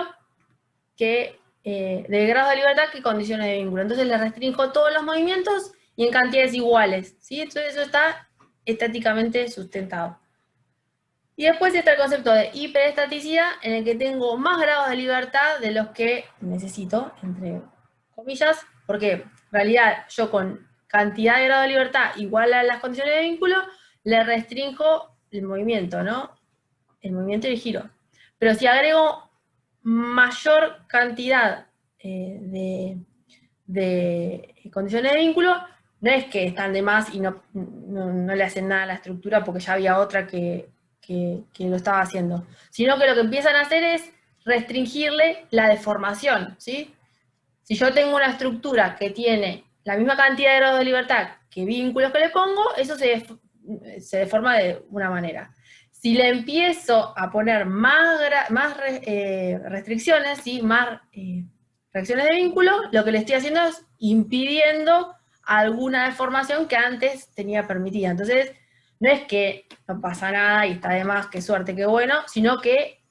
que de grados de libertad que condiciones de vínculo. Entonces le restringo todos los movimientos y en cantidades iguales, ¿sí? Entonces eso está estáticamente sustentado. Y después está el concepto de hiperestaticidad, en el que tengo más grados de libertad de los que necesito, entre comillas, porque en realidad yo con cantidad de grados de libertad igual a las condiciones de vínculo, le restringo el movimiento, ¿no? El movimiento y el giro. Pero si agrego mayor cantidad de condiciones de vínculo, no es que están de más y no le hacen nada a la estructura porque ya había otra que lo estaba haciendo, sino que lo que empiezan a hacer es restringirle la deformación, ¿sí? Si yo tengo una estructura que tiene la misma cantidad de grados de libertad que vínculos que le pongo, eso se deforma de una manera. Si le empiezo a poner más restricciones, ¿sí? Más reacciones de vínculo, lo que le estoy haciendo es impidiendo alguna deformación que antes tenía permitida. Entonces, no es que no pasa nada y está de más, qué suerte, qué bueno, sino que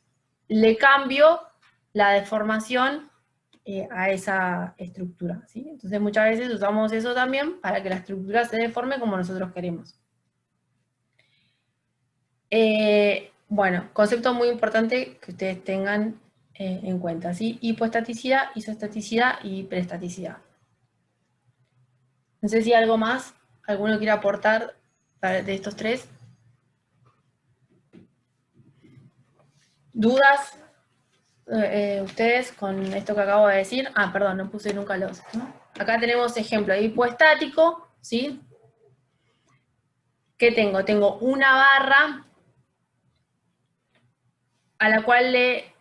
le cambio la deformación a esa estructura, ¿sí? Entonces muchas veces usamos eso también para que la estructura se deforme como nosotros queremos. Bueno, concepto muy importante que ustedes tengan en cuenta, ¿sí? Hipoestaticidad, isoestaticidad y hiperestaticidad. No sé si algo más, alguno quiere aportar de estos tres. ¿Dudas ustedes con esto que acabo de decir? Ah, perdón, no puse nunca los, ¿no? Acá tenemos ejemplo hipoestático, ¿sí? ¿Qué tengo? Tengo una barra a la cual le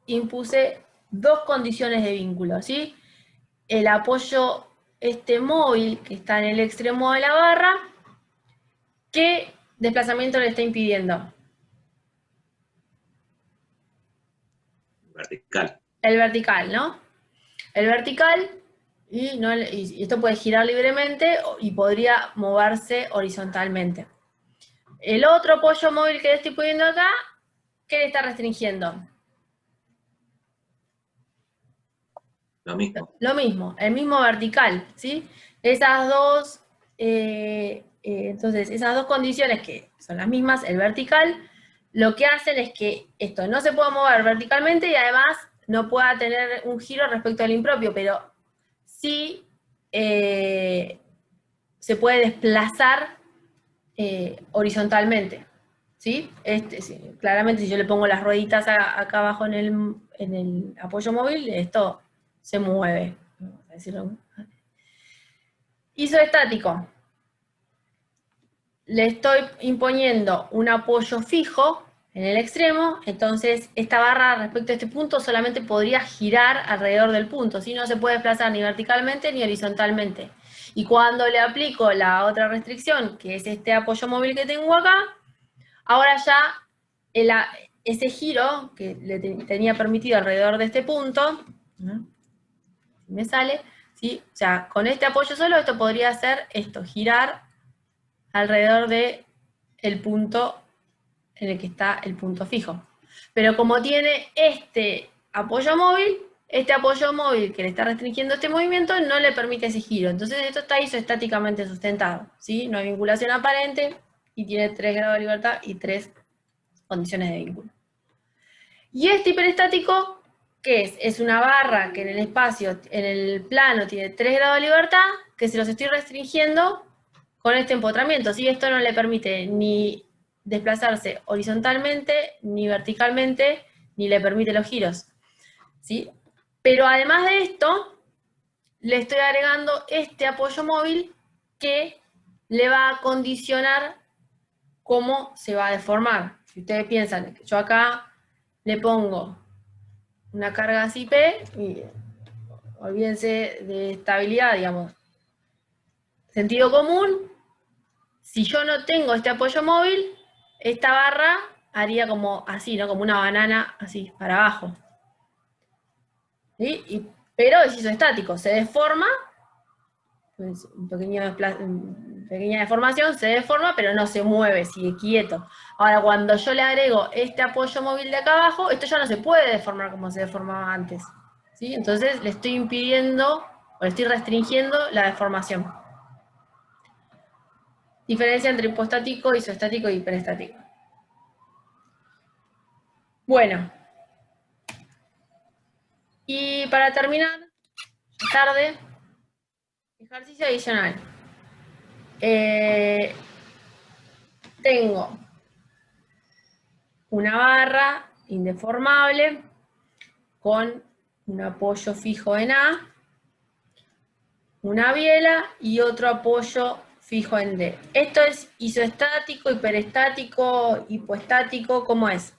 impuse dos condiciones de vínculo, ¿sí? El apoyo móvil que está en el extremo de la barra, ¿qué desplazamiento le está impidiendo? Vertical. El vertical, ¿no? El vertical, y esto puede girar libremente y podría moverse horizontalmente. El otro apoyo móvil que le estoy poniendo acá, ¿qué le está restringiendo? Lo mismo. Lo mismo, el mismo vertical, ¿sí? Esas dos, entonces, esas dos condiciones que son las mismas, el vertical, lo que hacen es que esto no se pueda mover verticalmente y además no pueda tener un giro respecto al impropio, pero sí se puede desplazar horizontalmente. ¿Sí? Sí, claramente si yo le pongo las rueditas acá abajo en el apoyo móvil, esto se mueve. Vamos a decirlo. Isoestático. Le estoy imponiendo un apoyo fijo en el extremo, entonces esta barra respecto a este punto solamente podría girar alrededor del punto, ¿sí? No se puede desplazar ni verticalmente ni horizontalmente. Y cuando le aplico la otra restricción, que es este apoyo móvil que tengo acá, ahora ya ese giro que le tenía permitido alrededor de este punto, me sale, ¿sí? O sea, con este apoyo solo esto podría hacer esto, girar alrededor de el punto en el que está el punto fijo. Pero como tiene este apoyo móvil que le está restringiendo este movimiento no le permite ese giro. Entonces esto está isoestáticamente sustentado, ¿sí? No hay vinculación aparente y tiene 3 grados de libertad y 3 condiciones de vínculo. Y este hiperestático, ¿qué es? Es una barra que en el espacio, en el plano, tiene 3 grados de libertad, que se los estoy restringiendo con este empotramiento, ¿sí? Esto no le permite ni desplazarse horizontalmente, ni verticalmente, ni le permite los giros, ¿sí? Pero además de esto, le estoy agregando este apoyo móvil que le va a condicionar cómo se va a deformar. Si ustedes piensan que yo acá le pongo una carga así P, y olvídense de estabilidad, digamos. Sentido común, si yo no tengo este apoyo móvil, esta barra haría como así, ¿no? Como una banana así, para abajo. ¿Sí? Pero es isoestático, se deforma, pues, pequeña deformación, se deforma, pero no se mueve, sigue quieto. Ahora, cuando yo le agrego este apoyo móvil de acá abajo, esto ya no se puede deformar como se deformaba antes, ¿sí? Entonces le estoy impidiendo, o le estoy restringiendo la deformación. Diferencia entre hipostático, isoestático y hiperestático. Bueno. Y para terminar, tarde, ejercicio adicional. Tengo una barra indeformable con un apoyo fijo en A, una biela y otro apoyo fijo en D. ¿Esto es isoestático, hiperestático, hipoestático? ¿Cómo es?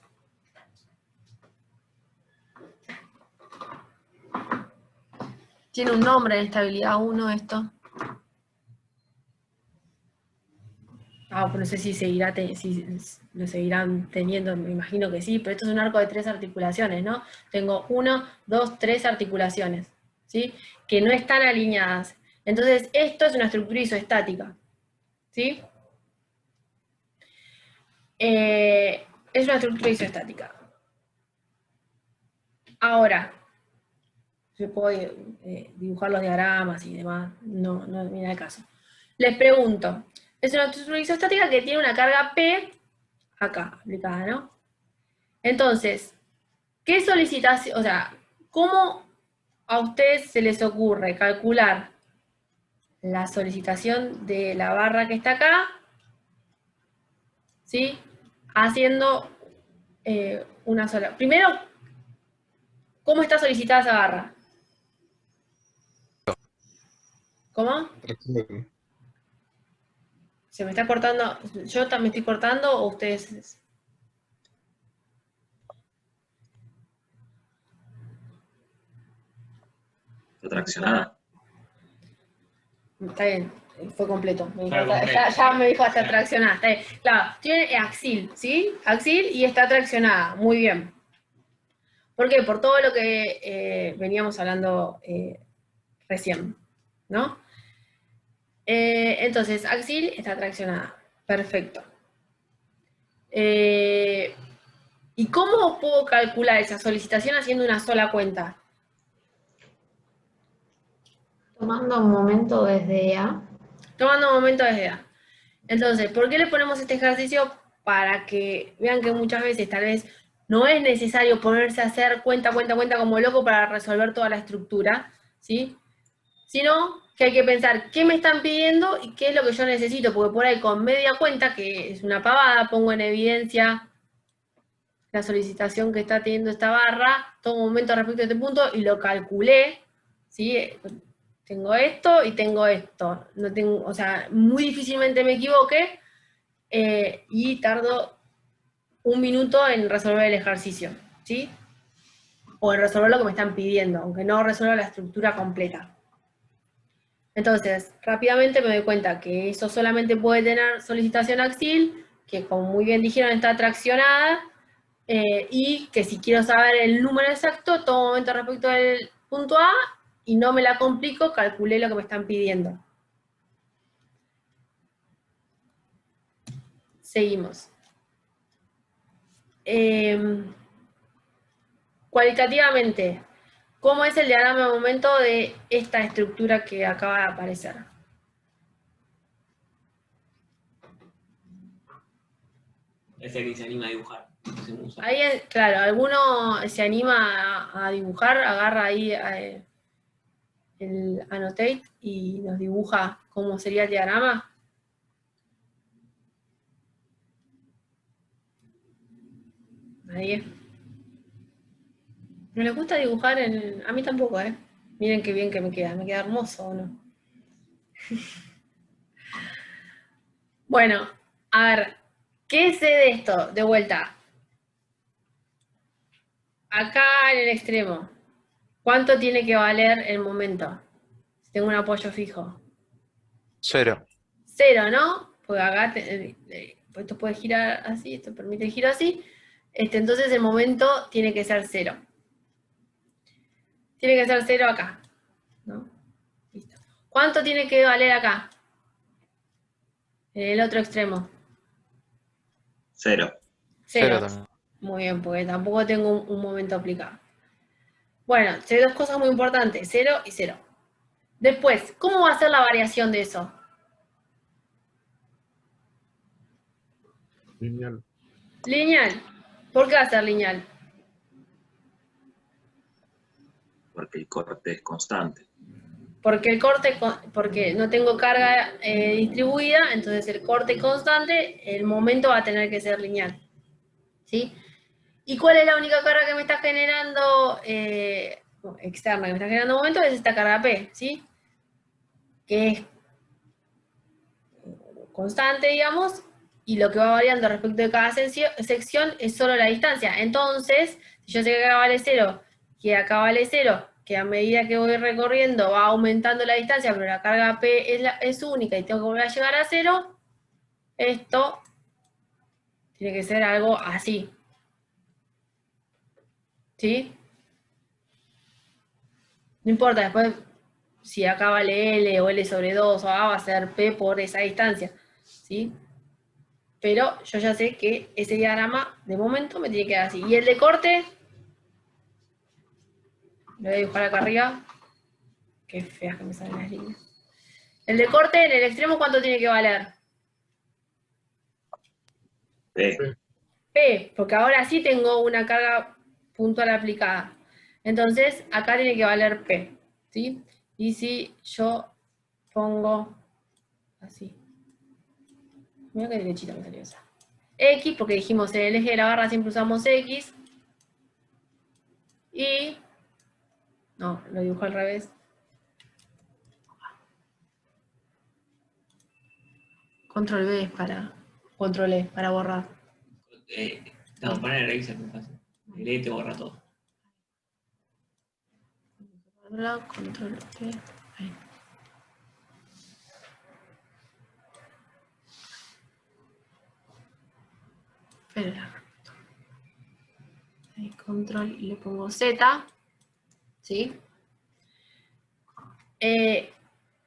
Tiene un nombre en estabilidad 1 esto. Pues no sé si lo seguirán teniendo, me imagino que sí, pero esto es un arco de 3 articulaciones, ¿no? Tengo 1, 2, 3 articulaciones, ¿sí? Que no están alineadas. Entonces, esto es una estructura isoestática, ¿sí? Es una estructura isoestática. Ahora, yo puedo dibujar los diagramas y demás, no viene al caso. Les pregunto, es una estructura isostática que tiene una carga P acá, aplicada, ¿no? Entonces, ¿qué solicitación, o sea, cómo a ustedes se les ocurre calcular la solicitación de la barra que está acá, ¿sí? Haciendo una sola. Primero, ¿cómo está solicitada esa barra? ¿Cómo? ¿Se me está cortando? ¿Yo también estoy cortando o ustedes? ¿Está traccionada? Está bien, fue completo. Ya me dijo hasta traccionada. Está bien. Claro, tiene axil, ¿sí? Axil y está traccionada. Muy bien. ¿Por qué? Por todo lo que veníamos hablando recién, ¿no? Entonces, axil está traccionada. Perfecto. ¿Y cómo puedo calcular esa solicitación haciendo una sola cuenta? Tomando un momento desde A. Tomando un momento desde A. Entonces, ¿por qué le ponemos este ejercicio? Para que vean que muchas veces tal vez no es necesario ponerse a hacer cuenta como loco para resolver toda la estructura, ¿sí? Sino que hay que pensar qué me están pidiendo y qué es lo que yo necesito, porque por ahí con media cuenta, que es una pavada, pongo en evidencia la solicitación que está teniendo esta barra, todo momento respecto a este punto, y lo calculé, ¿sí? Tengo esto y tengo esto. No tengo, o sea, muy difícilmente me equivoque, y tardo 1 minuto en resolver el ejercicio, ¿sí? O en resolver lo que me están pidiendo, aunque no resuelva la estructura completa. Entonces, rápidamente me doy cuenta que eso solamente puede tener solicitación AXIL, que como muy bien dijeron está traccionada, y que si quiero saber el número exacto, todo momento respecto al punto A, y no me la complico, calculé lo que me están pidiendo. Seguimos. Cualitativamente, ¿cómo es el diagrama de momento de esta estructura que acaba de aparecer? Es el que se anima a dibujar. Ahí, claro, alguno se anima a dibujar, agarra ahí el Annotate y nos dibuja cómo sería el diagrama. Nadie. ¿No les gusta dibujar a mí tampoco, ¿eh? Miren qué bien que me queda hermoso, ¿o no? Bueno, a ver, ¿qué sé de esto? De vuelta. Acá en el extremo, ¿cuánto tiene que valer el momento? Si tengo un apoyo fijo. 0. 0, ¿no? Porque acá esto puede girar así, esto permite el giro así. Entonces el momento tiene que ser 0. Tiene que ser 0 acá, ¿no? Listo. ¿Cuánto tiene que valer acá? En el otro extremo. 0. 0. también. Muy bien, porque tampoco tengo un momento aplicado. Bueno, sé dos cosas muy importantes, 0 y 0. Después, ¿cómo va a ser la variación de eso? Lineal. Lineal. ¿Por qué va a ser lineal? Porque el corte es constante. Porque porque no tengo carga distribuida, entonces el corte constante, el momento va a tener que ser lineal. ¿Sí? ¿Y cuál es la única carga que me está generando, externa, que me está generando momento? Es esta carga P, ¿sí? Que es constante, digamos, y lo que va variando respecto de cada sección es solo la distancia. Entonces, si yo sé que acá vale 0, que acá vale 0, que a medida que voy recorriendo va aumentando la distancia, pero la carga P es única y tengo que volver a llegar a 0, esto tiene que ser algo así. ¿Sí? No importa, después si acá vale L o L sobre 2 o A va a ser P por esa distancia. ¿Sí? Pero yo ya sé que ese diagrama de momento me tiene que dar así. Y el de corte, lo voy a dibujar acá arriba. Qué feas que me salen las líneas. El de corte, en el extremo, ¿cuánto tiene que valer? P. P, porque ahora sí tengo una carga puntual aplicada. Entonces, acá tiene que valer P, ¿sí? Y si yo pongo así. Mira qué derechita me salió esa. X, porque dijimos en el eje de la barra siempre usamos X. Y... no, lo dibujo al revés. Control B para... Control E para borrar. No, poner X es muy fácil. El E te borra todo. Control E. Ahí. Espera. Ahí, control y le pongo Z. ¿Sí?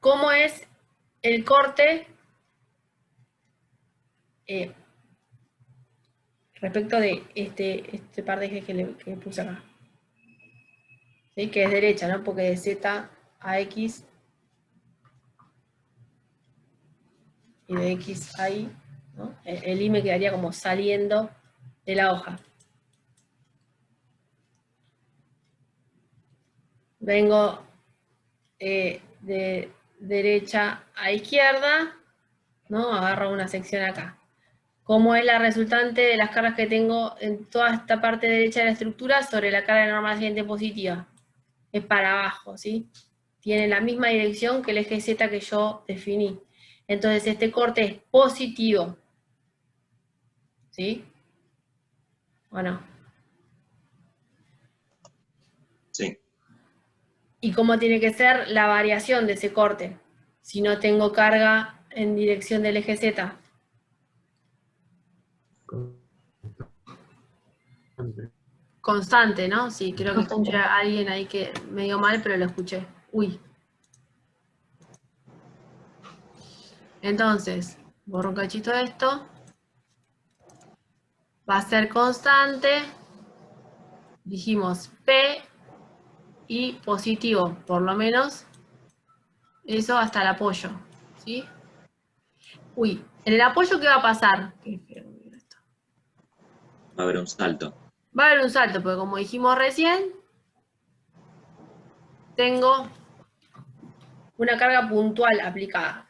¿Cómo es el corte respecto de este par de ejes que puse acá? ¿Sí? Que es derecha, ¿no? Porque de Z a X y de X a Y, ¿no? El Y me quedaría como saliendo de la hoja. Vengo de derecha a izquierda, ¿no? Agarro una sección acá. ¿Cómo es la resultante de las cargas que tengo en toda esta parte derecha de la estructura sobre la carga de normal ascendente positiva? Es para abajo, ¿sí? Tiene la misma dirección que el eje Z que yo definí. Entonces este corte es positivo, ¿sí? ¿O no? Sí. ¿Y cómo tiene que ser la variación de ese corte? Si no tengo carga en dirección del eje Z. Constante, ¿no? Sí, creo que escuché a alguien ahí que me dio mal, pero lo escuché. Uy. Entonces, borro un cachito de esto. Va a ser constante. Dijimos P y positivo, por lo menos. Eso hasta el apoyo, ¿sí? Uy, en el apoyo, ¿qué va a pasar? Qué feo esto. Va a haber un salto. Va a haber un salto, porque como dijimos recién, tengo una carga puntual aplicada.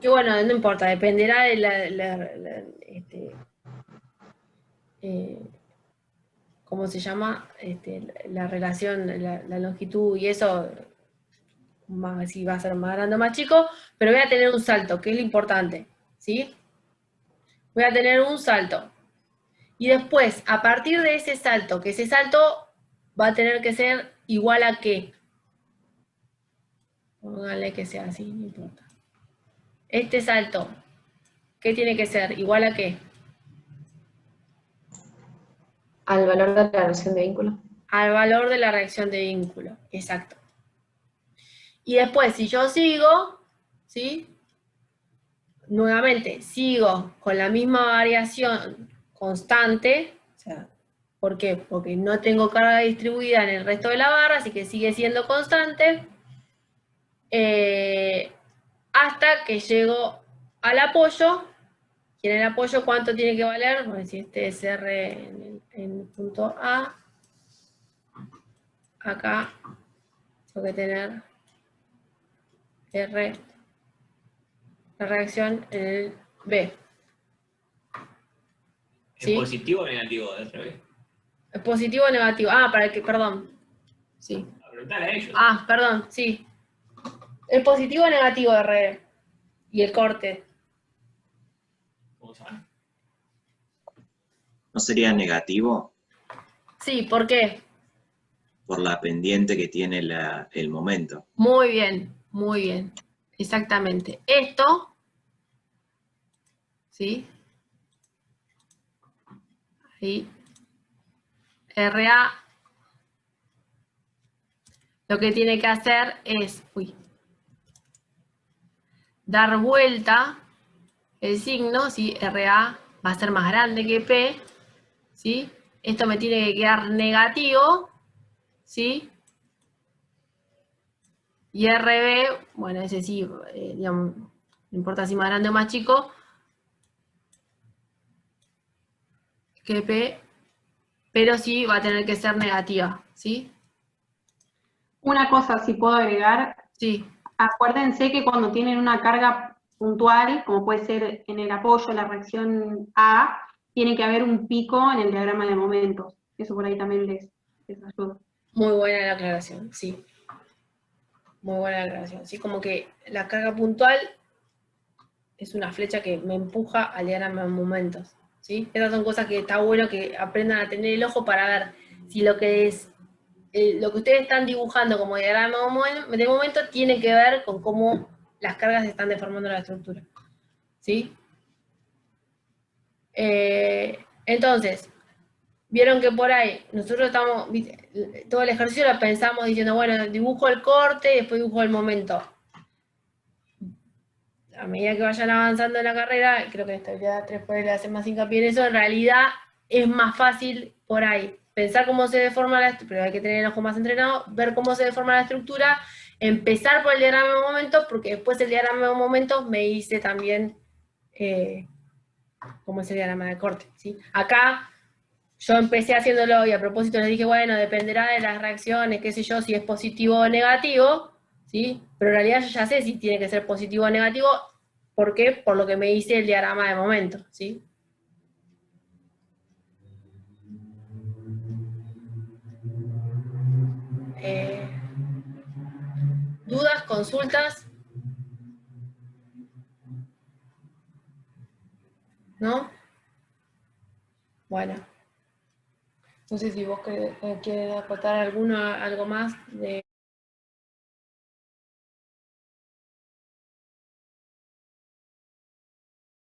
Que bueno, no importa, dependerá de ¿cómo se llama? La relación, la longitud y eso, si va a ser más grande o más chico, pero voy a tener un salto, que es lo importante, ¿sí? Voy a tener un salto. Y después, a partir de ese salto, que ese salto va a tener que ser igual a qué. Póngale que sea así, no importa. Este salto, ¿qué tiene que ser? ¿Igual a qué? Al valor de la reacción de vínculo. Al valor de la reacción de vínculo, exacto. Y después, si yo sigo, ¿sí? Nuevamente, sigo con la misma variación constante, o sea, ¿por qué? Porque no tengo carga distribuida en el resto de la barra, así que sigue siendo constante, hasta que llego al apoyo. Y en el apoyo, ¿cuánto tiene que valer? Bueno, si este es R en el punto A, acá tengo que tener R, la reacción en el B. ¿Es ¿Sí? positivo o negativo de RB? ¿Es positivo o negativo? Ah, para el que, perdón. Sí. A preguntarle a ellos. Ah, perdón, sí. ¿Es positivo o negativo R? Y el corte. ¿Cómo saben? ¿No sería negativo Sí, ¿por qué? por la pendiente que tiene el momento? Muy bien, muy bien. Exactamente. Esto, ¿sí? Ahí. RA, lo que tiene que hacer es, dar vuelta el signo, ¿sí? RA va a ser más grande que P, ¿sí? Esto me tiene que quedar negativo, ¿sí? Y RB, bueno, ese sí, digamos, no importa si más grande o más chico, que P, pero sí va a tener que ser negativa, ¿sí? Una cosa, si puedo agregar, Sí, acuérdense que cuando tienen una carga puntual, como puede ser en el apoyo, la reacción A, tiene que haber un pico en el diagrama de momentos. Eso por ahí también les ayuda. muy buena la aclaración, sí. Muy buena la aclaración, ¿sí? Como que la carga puntual es una flecha que me empuja al diagrama de momentos, ¿sí? Esas son cosas que está bueno que aprendan a tener el ojo para ver si lo que es lo que ustedes están dibujando como diagrama de momento tiene que ver con cómo las cargas están deformando la estructura, ¿sí? Entonces, vieron que por ahí nosotros estamos, todo el ejercicio lo pensamos diciendo, bueno, dibujo el corte y después dibujo el momento. A medida que vayan avanzando en la carrera, creo que en estabilidad 3 por ahí le hacen más hincapié en eso, en realidad es más fácil por ahí pensar cómo se deforma la estructura, pero hay que tener el ojo más entrenado, ver cómo se deforma la estructura, empezar por el diagrama de momentos, porque después el diagrama de momentos me dice también cómo es el diagrama de corte, ¿sí? Acá yo empecé haciéndolo y a propósito les dije, bueno, dependerá de las reacciones, qué sé yo, si es positivo o negativo, ¿sí? Pero en realidad yo ya sé si tiene que ser positivo o negativo. ¿Por qué? Por lo que me dice el diagrama de momento, ¿sí? ¿Dudas, consultas? ¿No? Bueno. No sé si vos querés acotar algo más de